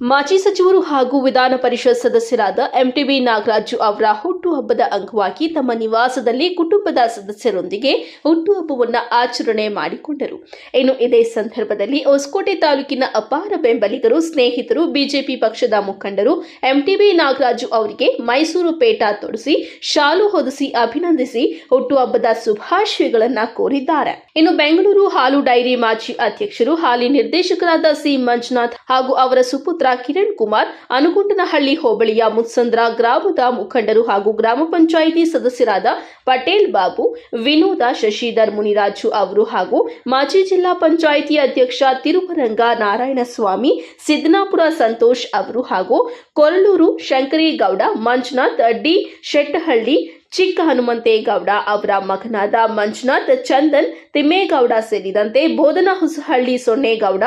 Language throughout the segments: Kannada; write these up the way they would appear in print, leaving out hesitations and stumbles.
ಮಾಜಿ ಸಚಿವರು ಹಾಗೂ ವಿಧಾನ ಪರಿಷತ್ ಸದಸ್ಯರಾದ ಎಂಟಿಬಿ ನಾಗರಾಜು ಅವರ ಹುಟ್ಟುಹಬ್ಬದ ಅಂಗವಾಗಿ ತಮ್ಮ ನಿವಾಸದಲ್ಲಿ ಕುಟುಂಬದ ಸದಸ್ಯರೊಂದಿಗೆ ಹುಟ್ಟುಹಬ್ಬವನ್ನು ಆಚರಣೆ ಮಾಡಿಕೊಂಡರು. ಇನ್ನು ಇದೇ ಸಂದರ್ಭದಲ್ಲಿ ಹೊಸಕೋಟೆ ತಾಲೂಕಿನ ಅಪಾರ ಬೆಂಬಲಿಗರು, ಸ್ನೇಹಿತರು, ಬಿಜೆಪಿ ಪಕ್ಷದ ಮುಖಂಡರು ಎಂಟಿಬಿ ನಾಗರಾಜು ಅವರಿಗೆ ಮೈಸೂರು ಪೇಟ ತೊಡಿಸಿ ಶಾಲು ಹೊದಿಸಿ ಅಭಿನಂದಿಸಿ ಹುಟ್ಟುಹಬ್ಬದ ಶುಭಾಶಯಗಳನ್ನು ಕೋರಿದ್ದಾರೆ. ಇನ್ನು ಬೆಂಗಳೂರು ಹಾಲು ಡೈರಿ ಮಾಜಿ ಅಧ್ಯಕ್ಷರು, ಹಾಲಿ ನಿರ್ದೇಶಕರಾದ ಸಿ ಮಂಜುನಾಥ್ ಹಾಗೂ ಅವರ ಸುಪುತ್ರ ಕಿರಣ್ ಕುಮಾರ್, ಅನುಗುಂಟನಹಳ್ಳಿ ಹೋಬಳಿಯ ಮುತ್ಸಂದ್ರ ಗ್ರಾಮದ ಮುಖಂಡರು ಹಾಗೂ ಗ್ರಾಮ ಪಂಚಾಯಿತಿ ಸದಸ್ಯರಾದ ಪಟೇಲ್ ಬಾಬು, ವಿನೋದ, ಶಶಿಧರ್ ಮುನಿರಾಜು ಅವರು ಹಾಗೂ ಮಾಜಿ ಜಿಲ್ಲಾ ಪಂಚಾಯಿತಿ ಅಧ್ಯಕ್ಷ ತಿರುವರಂಗ ನಾರಾಯಣಸ್ವಾಮಿ, ಸಿದ್ದನಾಪುರ ಸಂತೋಷ್ ಅವರು ಹಾಗೂ ಕೊರಳೂರು ಶಂಕರೇಗೌಡ, ಮಂಜುನಾಥ್ ಡಿ ಶೆಟ್ಟಹಳ್ಳಿ, ಚಿಕ್ಕ ಹನುಮಂತೇಗೌಡ ಅವರ ಮಗನಾದ ಮಂಜುನಾಥ್, ಚಂದನ್ ತಿಮ್ಮೇಗೌಡ ಸೇರಿದಂತೆ ಬೋಧನಾ ಹೊಸಹಳ್ಳಿ ಸೊನ್ನೇಗೌಡ,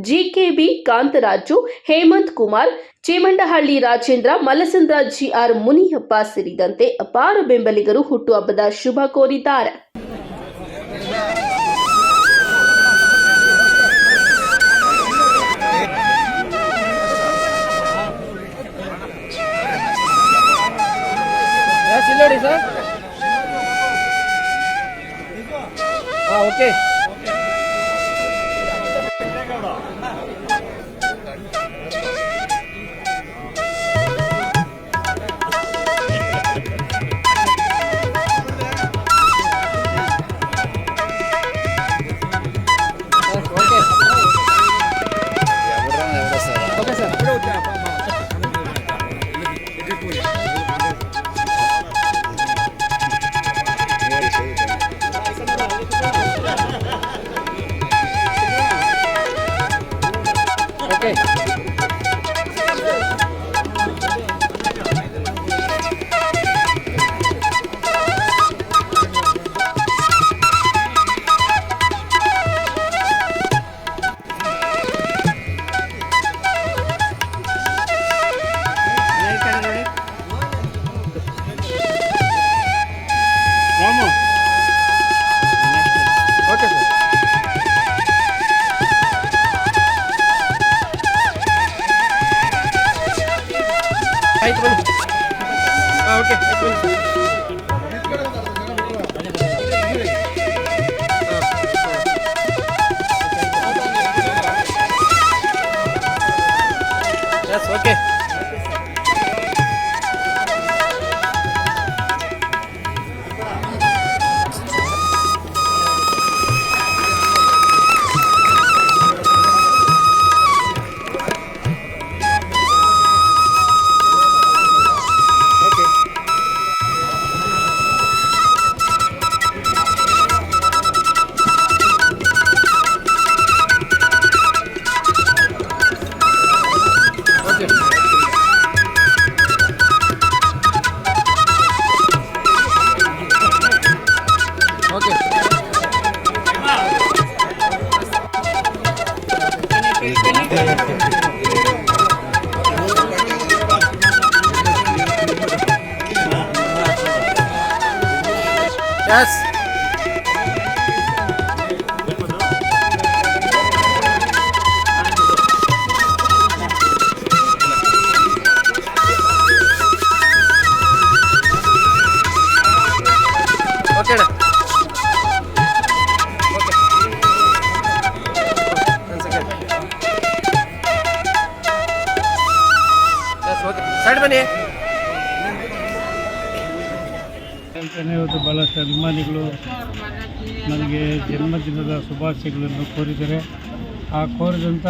ಜಿಕೆಬಿ ಕಾಂತರಾಜು, ಹೇಮಂತ್ ಕುಮಾರ್, ಚೇಮಂಡಹಳ್ಳಿ ರಾಜೇಂದ್ರ, ಮಲ್ಲಸಂದ್ರ ಜಿಆರ್ ಮುನಿಯಪ್ಪ ಸೇರಿದಂತೆ ಅಪಾರ ಬೆಂಬಲಿಗರು ಹುಟ್ಟುಹಬ್ಬದ ಶುಭ ಕೋರಿದ್ದಾರೆ. ನೋಡಿ ಸರ್, ಓಕೆ. ಆಯ್ತು ಬನ್ನಿ. Okay okay. Yes. Okay. Side ಬನ್ನಿ. ಇವತ್ತು ಭಾಳಷ್ಟು ಅಭಿಮಾನಿಗಳು ನನಗೆ ಜನ್ಮದಿನದ ಶುಭಾಶಯಗಳನ್ನು ಕೋರಿದ್ದಾರೆ. ಆ ಕೋರಿದಂಥ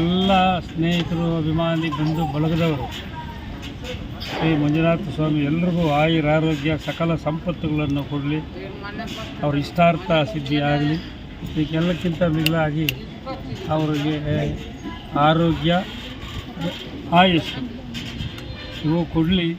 ಎಲ್ಲ ಸ್ನೇಹಿತರು, ಅಭಿಮಾನಿ, ಬಂಧು ಬಳಗದವರು, ಶ್ರೀ ಮಂಜುನಾಥ ಸ್ವಾಮಿ ಎಲ್ರಿಗೂ ಆಯುರಾರೋಗ್ಯ ಸಕಲ ಸಂಪತ್ತುಗಳನ್ನು ಕೊಡಲಿ, ಅವ್ರ ಇಷ್ಟಾರ್ಥ ಸಿದ್ಧಿಯಾಗಲಿ. ಇದಕ್ಕೆಲ್ಲಕ್ಕಿಂತ ಮಿಗಿಲಾಗಿ ಅವರಿಗೆ ಆರೋಗ್ಯ, ಆಯುಷ್ಯ ಇವು ಕೊಡಲಿ.